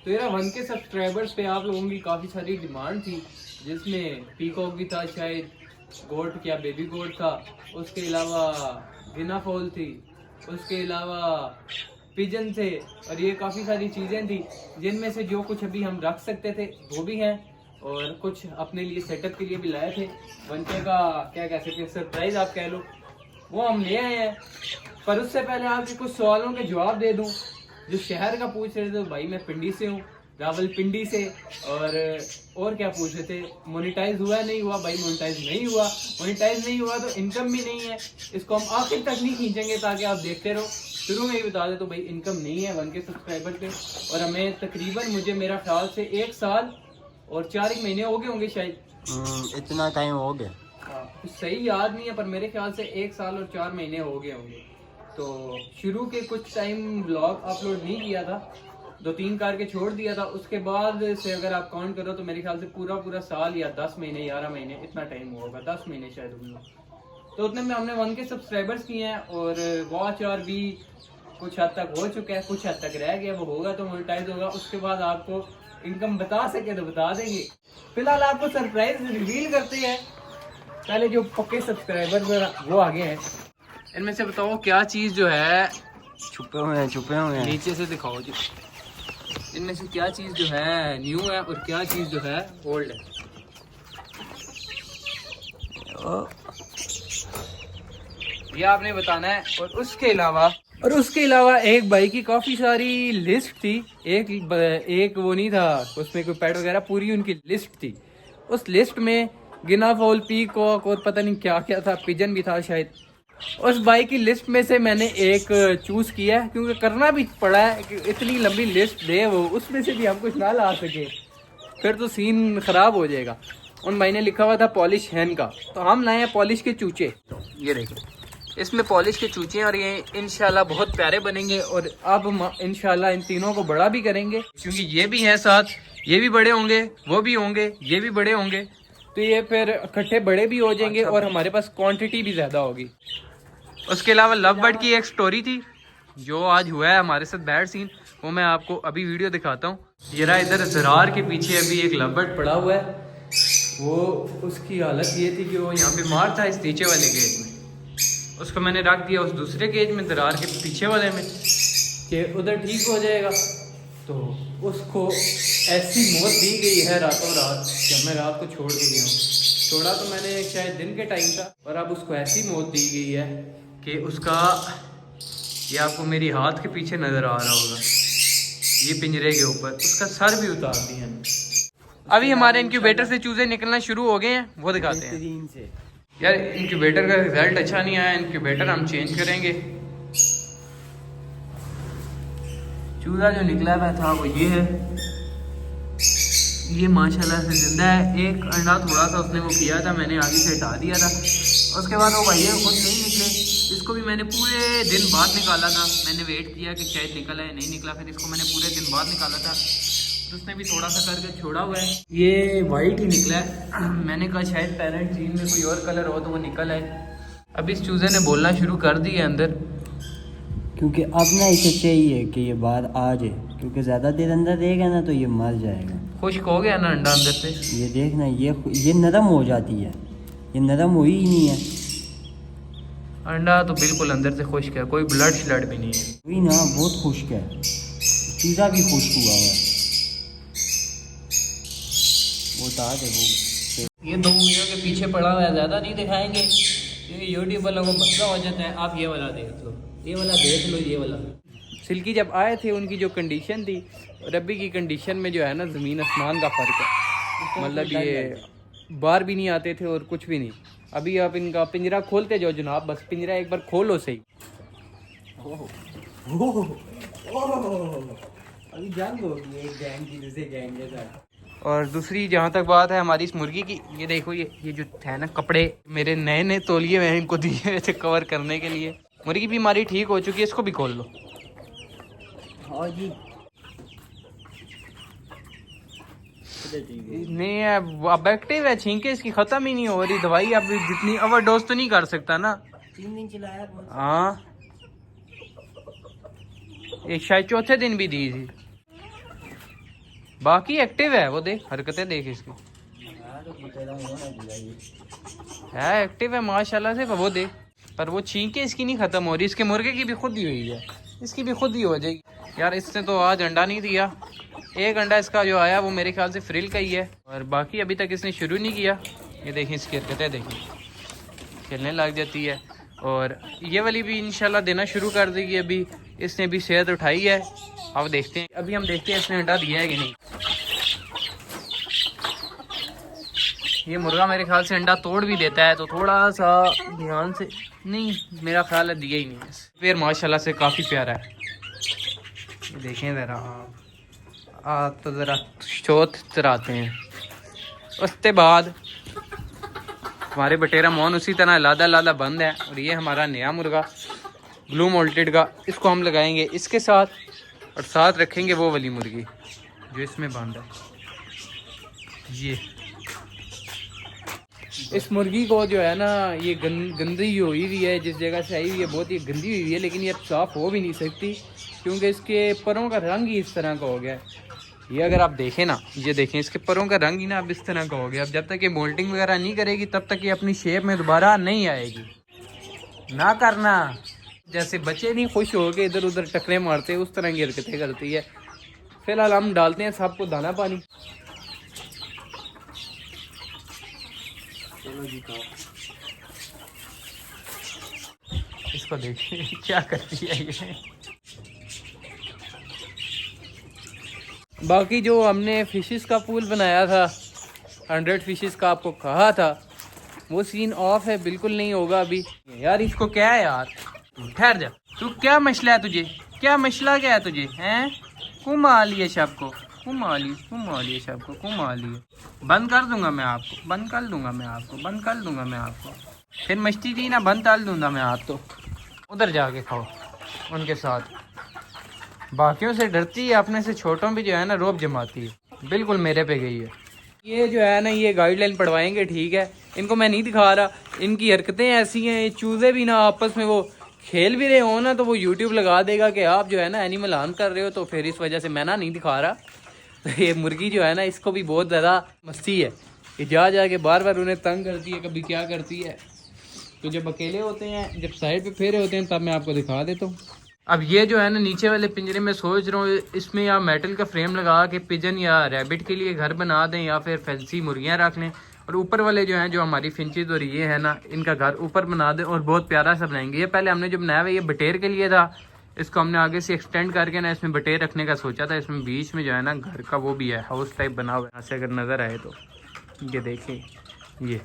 तो यार 1K subscribers पे आप लोगों की काफ़ी सारी डिमांड थी, जिसमें पीकॉक भी था, शायद गोट क्या बेबी गोट था, उसके अलावा गिना फॉल थी, उसके अलावा पिजन थे, और ये काफ़ी सारी चीज़ें थी जिनमें से जो कुछ अभी हम रख सकते थे वो भी हैं, और कुछ अपने लिए सेटअप के लिए भी लाए थे। 1K का क्या कह सकते हैं, सरप्राइज आप कह लो, वो हम ले आए हैं। पर उससे पहले आपके कुछ सवालों के जवाब दे दूं। जो शहर का पूछ रहे थे, भाई मैं पिंडी से हूँ, रावलपिंडी से। और क्या पूछ रहे थे, मोनेटाइज हुआ नहीं हुआ? भाई मोनेटाइज नहीं हुआ। मोनेटाइज नहीं हुआ तो इनकम भी नहीं है। इसको हम आखिर तक नहीं खींचेंगे ताकि आप देखते रहो। शुरू में ही बता दे तो भाई इनकम नहीं है 1K सब्सक्राइबर पे, और हमें तकरीबन मुझे मेरा ख्याल से 1 साल और 4 महीने हो गए होंगे शायद। इतना टाइम हो गया। कुछ सही याद नहीं है, पर मेरे ख्याल से 1 साल और 4 महीने हो गए होंगे। तो शुरू के कुछ टाइम ब्लॉग अपलोड नहीं किया था, 2-3 करके छोड़ दिया था। उसके बाद से अगर आप काउंट करो तो मेरे ख्याल से पूरा साल या 10 महीने 11 महीने इतना टाइम होगा, 10 महीने शायद होंगे। तो उतने में हमने 1K सब्सक्राइबर्स किए हैं, और वॉच और भी कुछ हद तक हो चुका है, कुछ हद तक रह गया, वो होगा तो मोनेटाइज होगा। उसके बाद आपको इनकम बता सके तो बता देंगे। फिलहाल आपको सरप्राइज रिवील करते हैं। पहले जो पक्के सब्सक्राइबर वो आगे हैं, इनमें से बताओ क्या चीज़ जो है छुपे हुए हैं नीचे से दिखाओ जी। इनमें से क्या चीज़ जो है न्यू है और क्या चीज़ जो है ओल्ड है? ये आपने बताना है। और उसके अलावा एक भाई की काफ़ी सारी लिस्ट थी। एक वो नहीं था उसमें कोई पैड वगैरह, पूरी उनकी लिस्ट थी। उस लिस्ट में गिना फॉल, पीकॉक और पता नहीं क्या क्या था, पिजन भी था शायद। उस बाइक की लिस्ट में से मैंने एक चूज किया है, क्योंकि करना भी पड़ा है कि इतनी लंबी लिस्ट दे वो, उसमें से भी हम कुछ ना ला सके फिर तो सीन खराब हो जाएगा। उन भाई ने लिखा हुआ था पॉलिश हैन का, तो हम लाए हैं पॉलिश के चूचे। ये देखिए, इसमें पॉलिश के चूचे हैं, और ये इंशाल्लाह बहुत प्यारे बनेंगे। और अब इंशाल्लाह इन तीनों को बड़ा भी करेंगे, क्योंकि ये भी हैं साथ, ये भी बड़े होंगे, वो भी होंगे, ये भी बड़े होंगे, तो ये फिर इकट्ठे बड़े भी हो जाएंगे। और हमारे पास क्वांटिटी भी ज़्यादा होगी। उसके अलावा लव बर्ड की एक स्टोरी थी जो आज हुआ है हमारे साथ बैड सीन, वो मैं आपको अभी वीडियो दिखाता हूँ। ये रहा, इधर ज़रार के पीछे अभी एक लव बर्ड पड़ा हुआ है। वो उसकी हालत ये थी कि वो यहाँ पे मार था इस नीचे वाले केज में, उसको मैंने रख दिया उस दूसरे केज में, ज़रार के पीछे वाले में, कि उधर ठीक हो जाएगा। तो उसको ऐसी मौत दी गई है रातों रात, जब मैं रात को छोड़ के गया हूँ। छोड़ा तो मैंने शायद दिन के टाइम था, और अब उसको ऐसी मौत दी गई है कि उसका, ये आपको मेरी हाथ के पीछे नज़र आ रहा होगा, ये पिंजरे के ऊपर उसका सर भी उतार दिया है। अभी हमारे इंक्यूबेटर से चूजे निकलना शुरू हो गए हैं, वो दिखाते हैं। यार इंक्यूबेटर का रिजल्ट अच्छा नहीं आया, इंक्यूबेटर हम चेंज करेंगे। चूजा जो निकला हुआ था वो ये है, ये माशाल्लाह से जिंदा है। एक अंडा थोड़ा सा उसने वो किया था, मैंने आगे से हटा दिया था। उसके बाद वो भैया खुद नहीं निकले, इसको भी मैंने पूरे दिन बाद निकाला था। मैंने वेट किया कि शायद निकला है, नहीं निकला, फिर इसको मैंने पूरे दिन बाद निकाला था। तो उसने भी थोड़ा सा करके छोड़ा हुआ है, ये वाइट ही निकला है। मैंने कहा शायद पेरेंट जीन में कोई और कलर हो तो वो निकल है। अब इस चूजे ने बोलना शुरू कर दिया अंदर, क्योंकि अब ना इसे चाहिए कि ये बाहर आ जाए, क्योंकि ज़्यादा देर अंदर रहेगा ना तो ये मर जाएगा। खुश्क हो गया ना अंडा अंदर से, ये देखना, ये नरम हो जाती है, ये नरम हुई ही नहीं है। अंडा तो बिल्कुल अंदर से खुश्क है, कोई ब्लड श्लड भी नहीं है। वही ना, बहुत खुश्क है, चूजा भी खुश्क हुआ है। वो था वो ये 2 उंगलियों के पीछे पड़ा हुआ है, ज़्यादा नहीं दिखाएंगे क्योंकि यूट्यूब वालों को मसला हो जाता है। आप ये वाला देख लो, ये वाला देख लो, ये वाला। सिल्की जब आए थे उनकी जो कंडीशन थी और अभी की कंडीशन में जो है ना, ज़मीन आसमान का फ़र्क है। मतलब ये बाहर भी नहीं आते थे और कुछ भी नहीं। अभी आप इनका पिंजरा खोलते जाओ जनाब, बस पिंजरा एक बार खोलो सही। अभी जंग होगी एक गैंग की, दूसरे गैंग के साथ। और दूसरी जहाँ तक बात है हमारी इस मुर्गी की, ये देखो, ये जो है ना, कपड़े मेरे नए नए तौलिए मैंने इनको दिए थे कवर करने के लिए। मुर्गी भी हमारी ठीक हो चुकी है, इसको भी खोल लो। हाँ जी, नहीं है, अब एक्टिव है, छींके इसकी ख़त्म ही नहीं हो रही दवाई। अब जितनी ओवरडोज तो नहीं कर सकता ना। 3 दिन चलाया। हाँ, एक शायद चौथे दिन भी दी थी। बाकी एक्टिव है वो, देख हरकतें देख इसकी, है एक्टिव है माशाल्लाह से। वो देख, पर वो छींके इसकी नहीं खत्म हो रही, इसके मुर्गे की भी खुद ही हुई है, इसकी भी खुद ही हो जाएगी। यार इसने तो आज अंडा नहीं दिया, एक अंडा इसका जो आया वो मेरे ख्याल से फ्रिल का ही है, और बाकी अभी तक इसने शुरू नहीं किया। ये देखें इसकी हरकतें देखें, खेलने लग जाती है। और ये वाली भी इंशाल्लाह देना शुरू कर देगी, अभी इसने भी सेहत उठाई है। अब देखते हैं, अभी हम देखते हैं इसने अंडा दिया है कि नहीं। ये मुर्गा मेरे ख्याल से अंडा तोड़ भी देता है, तो थोड़ा सा ध्यान से, नहीं मेरा ख्याल है दिया ही नहीं है। फिर माशाल्लाह से काफ़ी प्यारा है। ये देखें ज़रा आप तो ज़रा चौथ चराते हैं। उसके बाद हमारे बटेरा मोहन उसी तरह लादा लादा बंद है। और ये हमारा नया मुर्गा ब्लू मोल्टेड का, इसको हम लगाएंगे इसके साथ, और साथ रखेंगे वो वाली मुर्गी जो इसमें बंद है। ये इस मुर्गी को जो है ना, ये गंदी हुई हुई है, जिस जगह से आई हुई है बहुत ही गंदी हुई है, लेकिन ये अब साफ़ हो भी नहीं सकती क्योंकि इसके परों का रंग ही इस तरह का हो गया है। ये अगर आप देखें ना, ये देखें इसके परों का रंग ही ना अब इस तरह का हो गया। अब जब तक ये मोल्टिंग वगैरह नहीं करेगी तब तक ये अपनी शेप में दोबारा नहीं आएगी। ना करना, जैसे बच्चे नहीं खुश हो के इधर उधर टकरे मारते उस तरह की हरकतें करती है। फिलहाल हम डालते हैं सबको दाना पानी। चलो जी खाओ। इसको देखिए क्या करती है ये। बाकी जो हमने फिशेस का पूल बनाया था, 100 फिशेस का आपको कहा था, वो सीन ऑफ है, बिल्कुल नहीं होगा अभी। यार इसको क्या है यार, ठहर जा, तू क्या मसला है तुझे, क्या मसला क्या है तुझे, हैं? घुमा लिए शब को, घुमा लिए शब को, घुमा लिए। बंद कर दूंगा मैं आपको, बंद कर दूंगा मैं आपको, बंद कर दूंगा मैं आपको। फिर मस्ती थी ना, बंद कर दूंगा मैं आप। तो उधर जाके खाओ उनके साथ। बाकियों से डरती है, अपने से छोटों भी जो है ना रोब जमाती है। बिल्कुल मेरे पे गई है। ये जो है ना, ये गाइडलाइन पढ़वाएंगे, ठीक है। इनको मैं नहीं दिखा रहा, इनकी हरकतें ऐसी हैं। ये चूज़े भी ना आपस में वो खेल भी रहे हो ना, तो वो यूट्यूब लगा देगा कि आप जो है ना एनिमल हार्म कर रहे हो, तो फिर इस वजह से मैं ना नहीं दिखा रहा। तो ये मुर्गी जो है ना, इसको भी बहुत ज़्यादा मस्ती है। ये जा के बार बार उन्हें तंग करती है, कभी क्या करती है। तो जब अकेले होते हैं, जब साइड पे फेरे होते हैं, तब मैं आपको दिखा देता हूँ। अब ये जो है ना नीचे वाले पिंजरे में सोच रहा हूँ इसमें या मेटल का फ्रेम लगा के पिजन या रैबिट के लिए घर बना दें, या फिर फैंसी मुर्गियाँ रख लें। और ऊपर वाले जो हैं, जो हमारी फिंचेज और ये है ना, इनका घर ऊपर बना दें और बहुत प्यारा सा बनाएंगे। ये पहले हमने जो बनाया हुआ ये बटेर के लिए था, इसको हमने आगे से एक्सटेंड करके ना इसमें बटेर रखने का सोचा था। इसमें बीच में जो है ना घर का वो भी है, हाउस टाइप बना हुआ है। यहाँ से अगर नज़र आए तो ये देखें। ये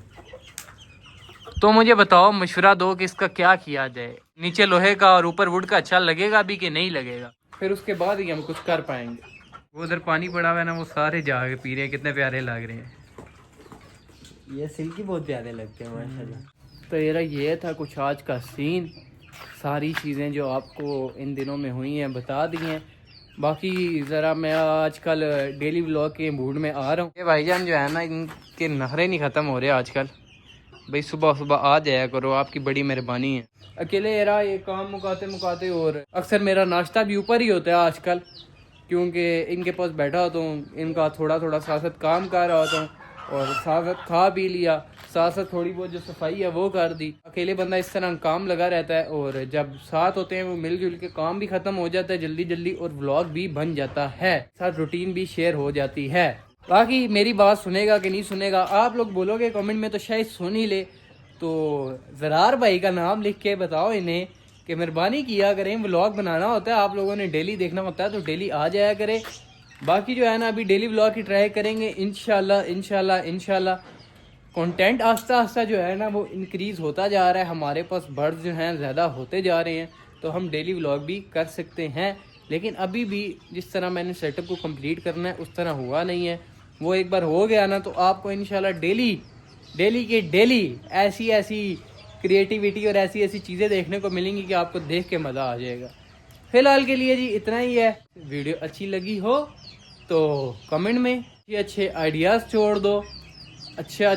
तो मुझे बताओ, मशवरा दो कि इसका क्या किया जाए। नीचे लोहे का और ऊपर वुड का अच्छा लगेगा भी कि नहीं लगेगा, फिर उसके बाद ही हम कुछ कर पाएंगे। वो उधर पानी पड़ा हुआ है ना, वो सारे जाके पी रहे हैं, कितने प्यारे लग रहे हैं। ये सिल्की बहुत प्यारे लगते हैं माशाल्लाह। तो ये था कुछ आज का सीन। सारी चीज़ें जो आपको इन दिनों में हुई हैं बता दी हैं। बाकी ज़रा मैं आजकल डेली व्लॉग के मूड में आ रहा हूँ। ये भाईजान जो है ना, इनके नखरे नहीं ख़त्म हो रहे आजकल। भाई सुबह सुबह आ जाया करो, आपकी बड़ी मेहरबानी है। अकेले रहा ये काम मुकाते और अक्सर मेरा नाश्ता भी ऊपर ही होता है आजकल, क्योंकि इनके पास बैठा होता हूँ, इनका थोड़ा थोड़ा साथ काम कर रहा होता हूँ, और साथ खा पी लिया, साथ थोड़ी बहुत जो सफाई है वो कर दी। अकेले बंदा इस तरह काम लगा रहता है, और जब साथ होते हैं वो मिलजुल के काम भी ख़त्म हो जाता है जल्दी जल्दी, और व्लॉग भी बन जाता है, साथ रूटीन भी शेयर हो जाती है। बाकी मेरी बात सुनेगा कि नहीं सुनेगा, आप लोग बोलोगे कमेंट में तो शायद सुन ही ले। तो ज़रार भाई का नाम लिख के बताओ इन्हें कि मेहरबानी किया करें, व्लॉग बनाना होता है, आप लोगों ने डेली देखना होता है, तो डेली आ जाया करे। बाकी जो है ना, अभी डेली व्लॉग की ट्राई करेंगे इंशाल्लाह। कंटेंट आस्ता आस्ता जो है ना वो इंक्रीज़ होता जा रहा है, हमारे पास बर्ड्स जो हैं ज़्यादा होते जा रहे हैं, तो हम डेली व्लॉग भी कर सकते हैं। लेकिन अभी भी जिस तरह मैंने सेटअप को कंप्लीट करना है उस तरह हुआ नहीं है। वो एक बार हो गया ना, तो आपको इंशाल्लाह डेली ऐसी क्रिएटिविटी और ऐसी चीज़ें देखने को मिलेंगी कि आपको देख के मज़ा आ जाएगा। फ़िलहाल के लिए जी इतना ही है। वीडियो अच्छी लगी हो तो कमेंट में अच्छे आइडियाज़ छोड़ दो, अच्छा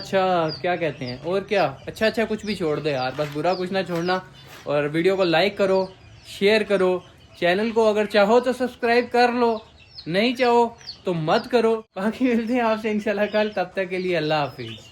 क्या कहते हैं, और क्या अच्छा कुछ भी छोड़ दो यार, बस बुरा कुछ ना छोड़ना। और वीडियो को लाइक करो, शेयर करो, चैनल को अगर चाहो तो सब्सक्राइब कर लो, नहीं चाहो तो मत करो। बाकी मिलते हैं आपसे इंशाल्लाह कल, तब तक के लिए अल्लाह हाफिज।